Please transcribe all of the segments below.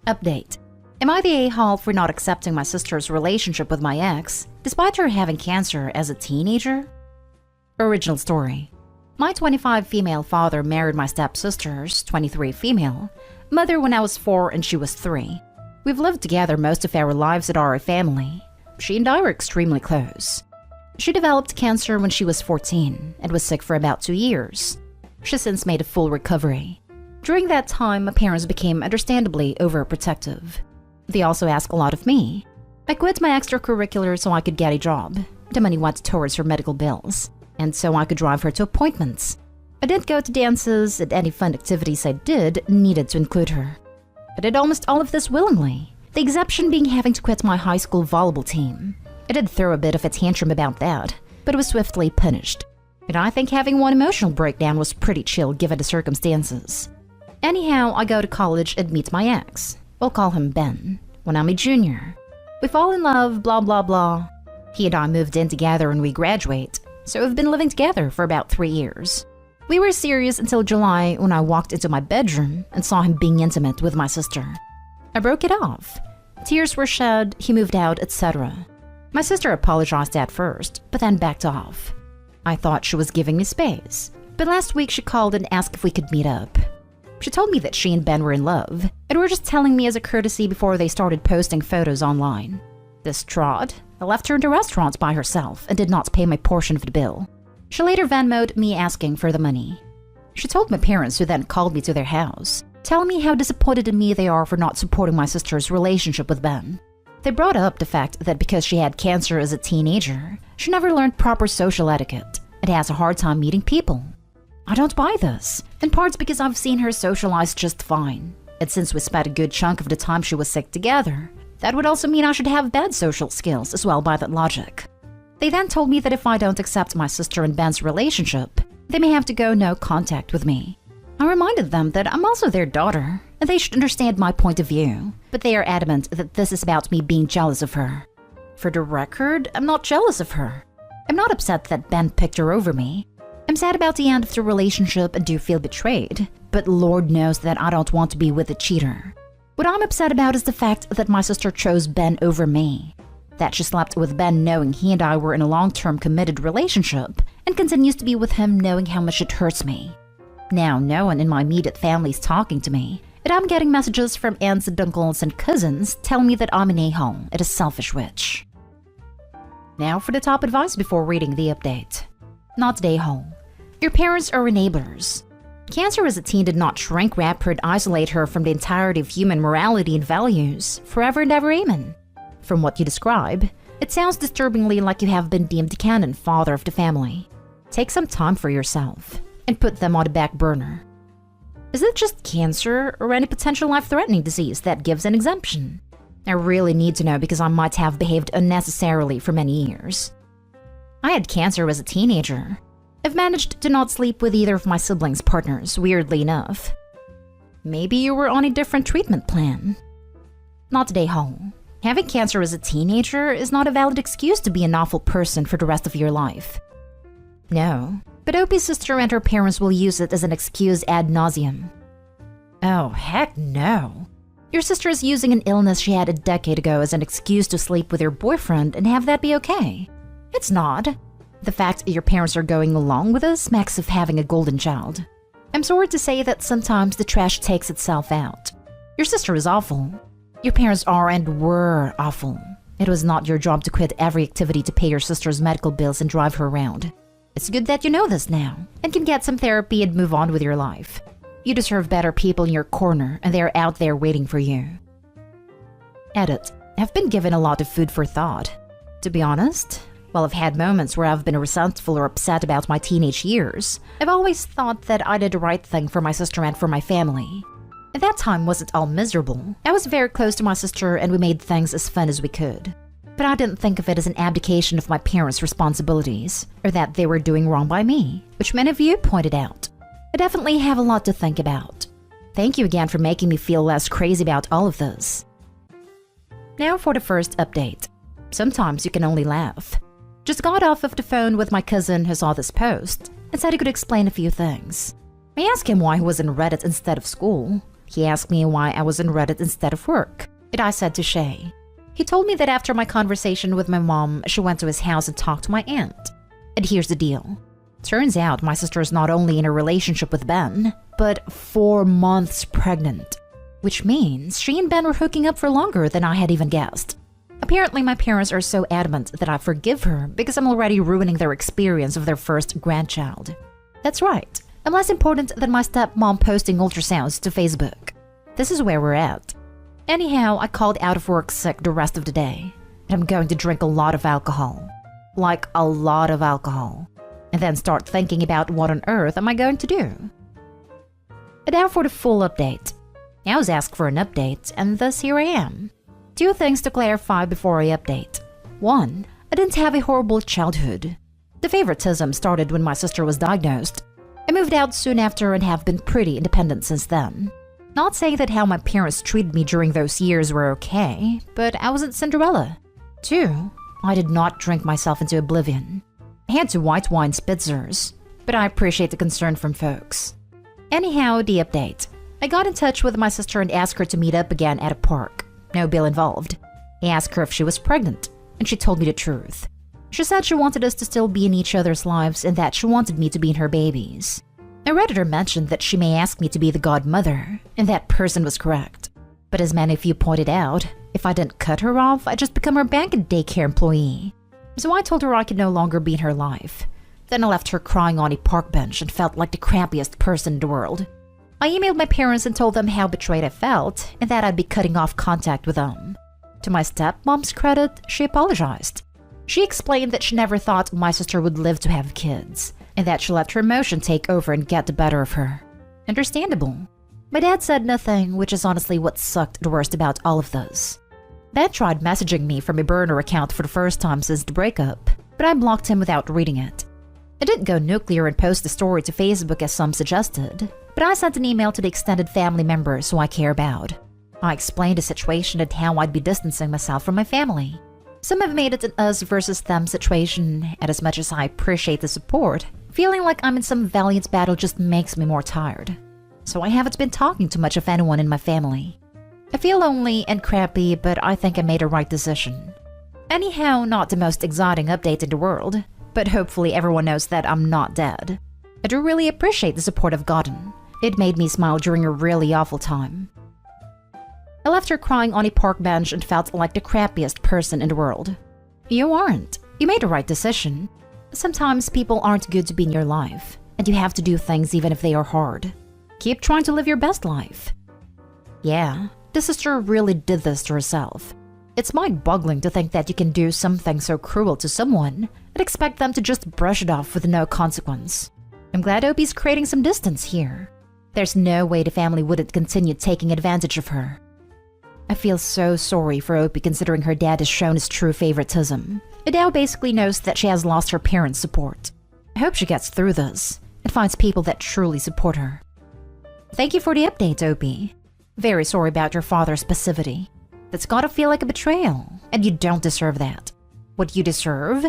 Update. Am I the a-hole for not accepting my sister's relationship with my ex, despite her having cancer as a teenager? Original story. My 25 female father married my stepsister's 23 female mother when I was 4 and she was 3. We've lived together most of our lives at our family. She and I were extremely close. She developed cancer when she was 14 and was sick for about 2 years. She since made a full recovery. During that time, my parents became understandably overprotective. They also asked a lot of me. I quit my extracurricular so I could get a job. The money went towards her medical bills, and so I could drive her to appointments. I didn't go to dances, and any fun activities I did needed to include her. I did almost all of this willingly, the exception being having to quit my high school volleyball team. I did throw a bit of a tantrum about that, but was swiftly punished. And I think having one emotional breakdown was pretty chill given the circumstances. Anyhow, I go to college and meet my ex. We'll call him Ben. When I'm a junior. We fall in love, blah blah blah. He and I moved in together when we graduate, so we've been living together for about 3 years. We were serious until July when I walked into my bedroom and saw him being intimate with my sister. I broke it off. Tears were shed, he moved out, etc. My sister apologized at first, but then backed off. I thought she was giving me space, but last week she called and asked if we could meet up. She told me that she and Ben were in love, and were just telling me as a courtesy before they started posting photos online. Distraught, I left her in the restaurant by herself and did not pay my portion of the bill. She later Venmo'd me asking for the money. She told my parents, who then called me to their house, telling me how disappointed in me they are for not supporting my sister's relationship with Ben. They brought up the fact that because she had cancer as a teenager, she never learned proper social etiquette and has a hard time meeting people. I don't buy this, in part because I've seen her socialize just fine. And since we spent a good chunk of the time she was sick together, that would also mean I should have bad social skills as well by that logic. They then told me that if I don't accept my sister and Ben's relationship, they may have to go no contact with me. I reminded them that I'm also their daughter, and they should understand my point of view, but they are adamant that this is about me being jealous of her. For the record, I'm not jealous of her. I'm not upset that Ben picked her over me. I'm sad about the end of the relationship and do feel betrayed, but Lord knows that I don't want to be with a cheater. What I'm upset about is the fact that my sister chose Ben over me. That she slept with Ben knowing he and I were in a long-term committed relationship, and continues to be with him knowing how much it hurts me. Now no one in my immediate family is talking to me, and I'm getting messages from aunts and uncles and cousins telling me that I'm an a-hole and a selfish witch. Now for the top advice before reading the update. Not an a-hole. Your parents are enablers. Cancer as a teen did not shrink wrap her and isolate her from the entirety of human morality and values, forever and ever amen. From what you describe, it sounds disturbingly like you have been deemed the canon father of the family. Take some time for yourself, and put them on the back burner. Is it just cancer or any potential life-threatening disease that gives an exemption? I really need to know because I might have behaved unnecessarily for many years. I had cancer as a teenager. I've managed to not sleep with either of my siblings' partners, weirdly enough. Maybe you were on a different treatment plan. Not today, home. Having cancer as a teenager is not a valid excuse to be an awful person for the rest of your life. No, but Opie's sister and her parents will use it as an excuse ad nauseum. Oh, heck no. Your sister is using an illness she had a decade ago as an excuse to sleep with your boyfriend and have that be okay. It's not. The fact your parents are going along with this smacks of having a golden child. I'm sorry to say that sometimes the trash takes itself out. Your sister is awful. Your parents are and were awful. It was not your job to quit every activity to pay your sister's medical bills and drive her around. It's good that you know this now, and can get some therapy and move on with your life. You deserve better people in your corner, and they are out there waiting for you. Edit. I've been given a lot of food for thought. To be honest, while I've had moments where I've been resentful or upset about my teenage years, I've always thought that I did the right thing for my sister and for my family. And that time wasn't all miserable. I was very close to my sister and we made things as fun as we could. But I didn't think of it as an abdication of my parents' responsibilities, or that they were doing wrong by me, which many of you pointed out. I definitely have a lot to think about. Thank you again for making me feel less crazy about all of this. Now for the first update. Sometimes you can only laugh. Just got off of the phone with my cousin who saw this post and said he could explain a few things. I asked him why he was in Reddit instead of school. He asked me why I was on Reddit instead of work, and I said to Shay. He told me that after my conversation with my mom, she went to his house and talked to my aunt. And here's the deal. Turns out my sister is not only in a relationship with Ben, but 4 months pregnant. Which means she and Ben were hooking up for longer than I had even guessed. Apparently my parents are so adamant that I forgive her because I'm already ruining their experience of their first grandchild. That's right. I'm less important than my stepmom posting ultrasounds to Facebook. This is where we're at. Anyhow, I called out of work sick the rest of the day. And I'm going to drink a lot of alcohol. Like a lot of alcohol. And then start thinking about what on earth am I going to do. And now for the full update. I was asked for an update, and thus here I am. 2 things to clarify before I update. 1. I didn't have a horrible childhood. The favoritism started when my sister was diagnosed. I moved out soon after and have been pretty independent since then. Not saying that how my parents treated me during those years were okay, but I wasn't Cinderella. 2. I did not drink myself into oblivion. I had 2 white wine spitzers, but I appreciate the concern from folks. Anyhow, the update. I got in touch with my sister and asked her to meet up again at a park. No bill involved. I asked her if she was pregnant, and she told me the truth. She said she wanted us to still be in each other's lives and that she wanted me to be in her babies. A Redditor mentioned that she may ask me to be the godmother, and that person was correct. But as many of you pointed out, if I didn't cut her off, I'd just become her bank and daycare employee. So I told her I could no longer be in her life. Then I left her crying on a park bench and felt like the crappiest person in the world. I emailed my parents and told them how betrayed I felt and that I'd be cutting off contact with them. To my stepmom's credit, she apologized. She explained that she never thought my sister would live to have kids, and that she let her emotion take over and get the better of her. Understandable. My dad said nothing, which is honestly what sucked the worst about all of this. Ben tried messaging me from a burner account for the first time since the breakup, but I blocked him without reading it. I didn't go nuclear and post the story to Facebook as some suggested, but I sent an email to the extended family members who I care about. I explained the situation and how I'd be distancing myself from my family. Some have made it an us versus them situation, and as much as I appreciate the support, feeling like I'm in some valiant battle just makes me more tired. So I haven't been talking to much of anyone in my family. I feel lonely and crappy, but I think I made a right decision. Anyhow, not the most exciting update in the world, but hopefully everyone knows that I'm not dead. I do really appreciate the support I've gotten. It made me smile during a really awful time. I left her crying on a park bench and felt like the crappiest person in the world. You aren't. You made the right decision. Sometimes people aren't good to be in your life, and you have to do things even if they are hard. Keep trying to live your best life. Yeah, the sister really did this to herself. It's mind-boggling to think that you can do something so cruel to someone and expect them to just brush it off with no consequence. I'm glad Opie's creating some distance here. There's no way the family wouldn't continue taking advantage of her. I feel so sorry for Opie considering her dad has shown his true favoritism. It now basically knows that she has lost her parents' support. I hope she gets through this and finds people that truly support her. Thank you for the update, Opie. Very sorry about your father's passivity. That's gotta feel like a betrayal, and you don't deserve that. What you deserve?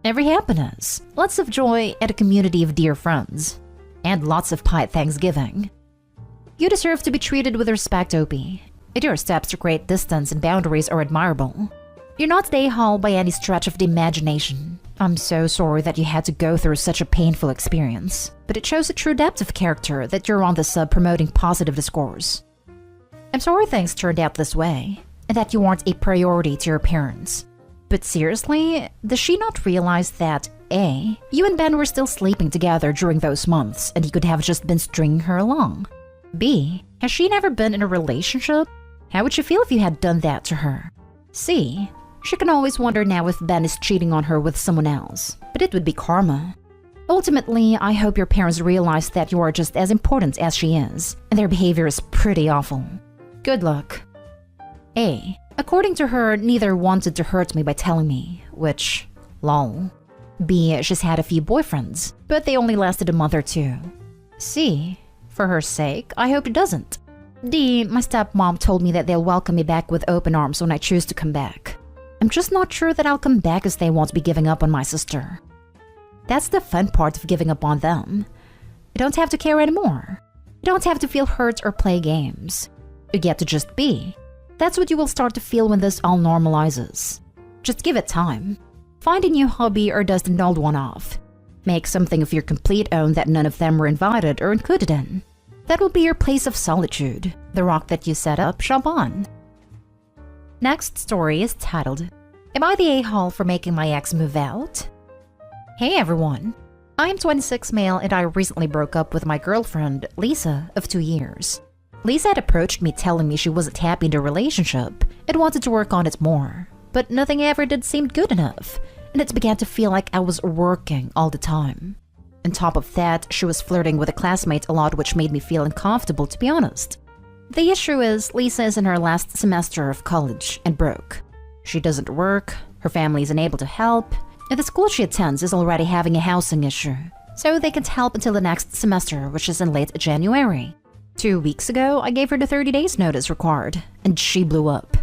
Every happiness, lots of joy, and a community of dear friends. And lots of pie at Thanksgiving. You deserve to be treated with respect, Opie. And your steps to create distance and boundaries are admirable. You're not the a-hole by any stretch of the imagination. I'm so sorry that you had to go through such a painful experience, but it shows a true depth of character that you're on the sub promoting positive discourse. I'm sorry things turned out this way, and that you aren't a priority to your parents. But seriously, does she not realize that A, you and Ben were still sleeping together during those months and you could have just been stringing her along? B, has she never been in a relationship? How would she feel if you had done that to her? C, she can always wonder now if Ben is cheating on her with someone else, but it would be karma. Ultimately, I hope your parents realize that you are just as important as she is, and their behavior is pretty awful. Good luck. A, according to her, neither wanted to hurt me by telling me, which, lol. B, she's had a few boyfriends, but they only lasted a month or 2. C, for her sake, I hope it doesn't. D, my stepmom told me that they'll welcome me back with open arms when I choose to come back. I'm just not sure that I'll come back as they won't be giving up on my sister. That's the fun part of giving up on them. You don't have to care anymore. You don't have to feel hurt or play games. You get to just be. That's what you will start to feel when this all normalizes. Just give it time. Find a new hobby or dust an old one off. Make something of your complete own that none of them were invited or included in. That will be your place of solitude, the rock that you set up shall on. Next story is titled, Am I the a-hole for making my ex move out? Hey everyone. I am 26 male and I recently broke up with my girlfriend, Lisa, of 2 years. Lisa had approached me telling me she wasn't happy in the relationship and wanted to work on it more, but nothing ever did seem good enough, and it began to feel like I was working all the time. On top of that, she was flirting with a classmate a lot, which made me feel uncomfortable, to be honest. The issue is, Lisa is in her last semester of college and broke. She doesn't work, her family is unable to help, and the school she attends is already having a housing issue, so they can't help until the next semester, which is in late January. 2 weeks ago, I gave her the 30 days notice required, and she blew up.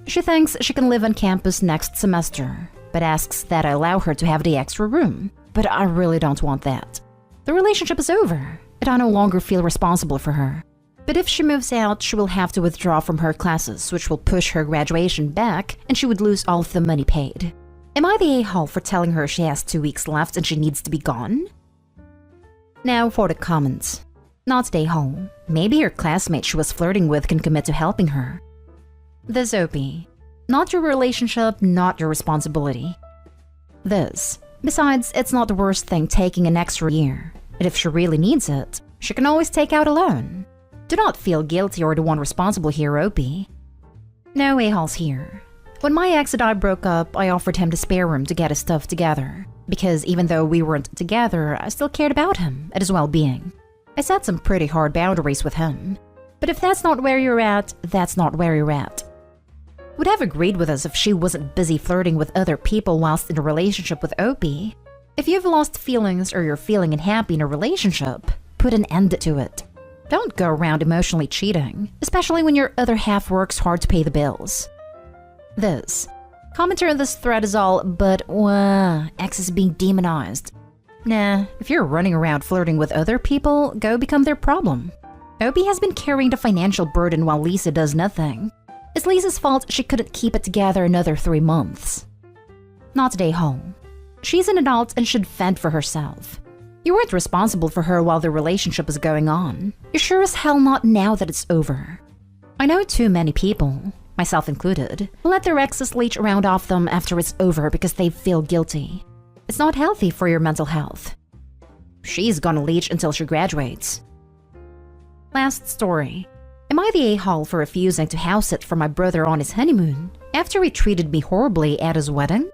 She thinks she can live on campus next semester, but asks that I allow her to have the extra room. But I really don't want that. The relationship is over, and I no longer feel responsible for her. But if she moves out, she will have to withdraw from her classes, which will push her graduation back, and she would lose all of the money paid. Am I the a-hole for telling her she has 2 weeks left and she needs to be gone? Now for the comments. Not the a-hole. Maybe her classmate she was flirting with can commit to helping her. This OP. Not your relationship, not your responsibility. This. Besides, it's not the worst thing taking an extra year. And if she really needs it, she can always take out a loan. Do not feel guilty or the one responsible here, OP. No a-holes here. When my ex and I broke up, I offered him the spare room to get his stuff together. Because even though we weren't together, I still cared about him and his well-being. I set some pretty hard boundaries with him. But if that's not where you're at, that's not where you're at. Would have agreed with us if she wasn't busy flirting with other people whilst in a relationship with OP. If you've lost feelings or you're feeling unhappy in a relationship, put an end to it. Don't go around emotionally cheating, especially when your other half works hard to pay the bills. This. Commenter in this thread is all, but ex is being demonized. Nah, if you're running around flirting with other people, go become their problem. OP has been carrying the financial burden while Lisa does nothing. It's Lisa's fault she couldn't keep it together another 3 months. Not today home. She's an adult and should fend for herself. You weren't responsible for her while the relationship was going on. You're sure as hell not now that it's over. I know too many people, myself included, who let their exes leech around off them after it's over because they feel guilty. It's not healthy for your mental health. She's gonna leech until she graduates. Last story. Am I the a-hole for refusing to house sit for my brother on his honeymoon after he treated me horribly at his wedding?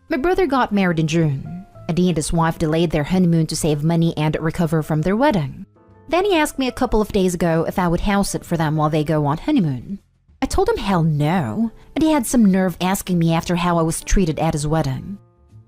My brother got married in June, and he and his wife delayed their honeymoon to save money and recover from their wedding. Then he asked me a couple of days ago if I would house sit for them while they go on honeymoon. I told him hell no, and he had some nerve asking me after how I was treated at his wedding.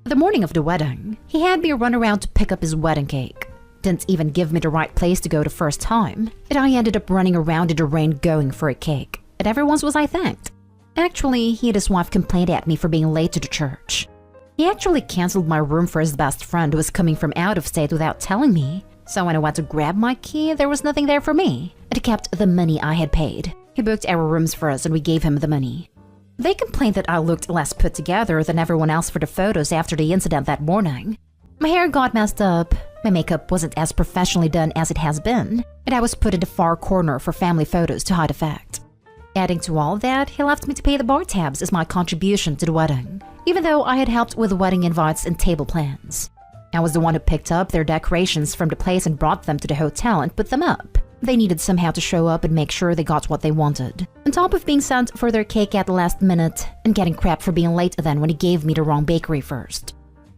The morning of the wedding, he had me run around to pick up his wedding cake. Didn't even give me the right place to go the first time, and I ended up running around in the rain going for a cake, and everyone's was I thanked. Actually, he and his wife complained at me for being late to the church. He actually canceled my room for his best friend who was coming from out of state without telling me, so when I went to grab my key, there was nothing there for me, and he kept the money I had paid. He booked our rooms for us and we gave him the money. They complained that I looked less put together than everyone else for the photos after the incident that morning. My hair got messed up, my makeup wasn't as professionally done as it has been, and I was put in the far corner for family photos to hide the fact. Adding to all that, he left me to pay the bar tabs as my contribution to the wedding, even though I had helped with wedding invites and table plans. I was the one who picked up their decorations from the place and brought them to the hotel and put them up. They needed somehow to show up and make sure they got what they wanted, on top of being sent for their cake at the last minute and getting crap for being late then when he gave me the wrong bakery first.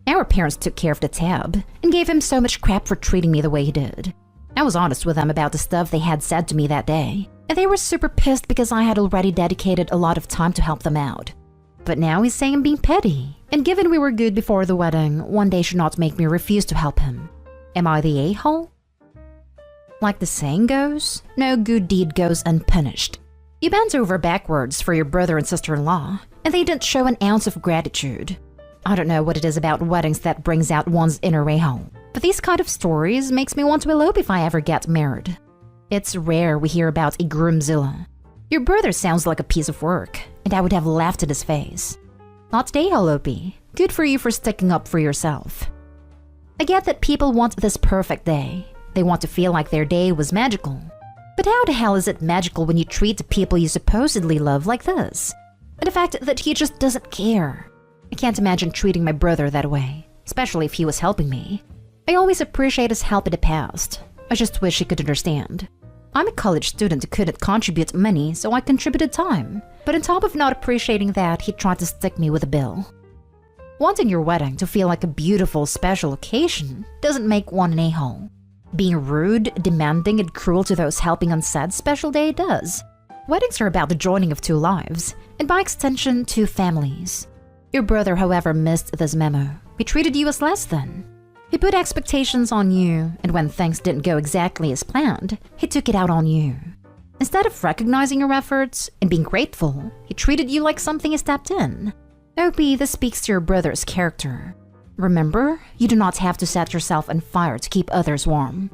Our parents took care of the tab and gave him so much crap for treating me the way he did. I was honest with them about the stuff they had said to me that day, and they were super pissed because I had already dedicated a lot of time to help them out. But now he's saying I'm being petty, and given we were good before the wedding, one day should not make me refuse to help him. Am I the a-hole? Like the saying goes, no good deed goes unpunished. You bent over backwards for your brother and sister-in-law, and they didn't show an ounce of gratitude. I don't know what it is about weddings that brings out one's inner a-hole, but these kind of stories makes me want to elope if I ever get married. It's rare we hear about a groomzilla, Your brother sounds like a piece of work, and I would have laughed at his face. Not today, Holopi. Good for you for sticking up for yourself. I get that people want this perfect day. They want to feel like their day was magical. But how the hell is it magical when you treat the people you supposedly love like this? And the fact that he just doesn't care. I can't imagine treating my brother that way, especially if he was helping me. I always appreciate his help in the past. I just wish he could understand. I'm a college student who couldn't contribute money, so I contributed time. But on top of not appreciating that, he tried to stick me with a bill. Wanting your wedding to feel like a beautiful, special occasion doesn't make one an a-hole. Being rude, demanding, and cruel to those helping on said special day does. Weddings are about the joining of two lives, and by extension, two families. Your brother, however, missed this memo. He treated you as less than. He put expectations on you, and when things didn't go exactly as planned, he took it out on you. Instead of recognizing your efforts and being grateful, he treated you like something he stepped in. Opie, this speaks to your brother's character. Remember, you do not have to set yourself on fire to keep others warm.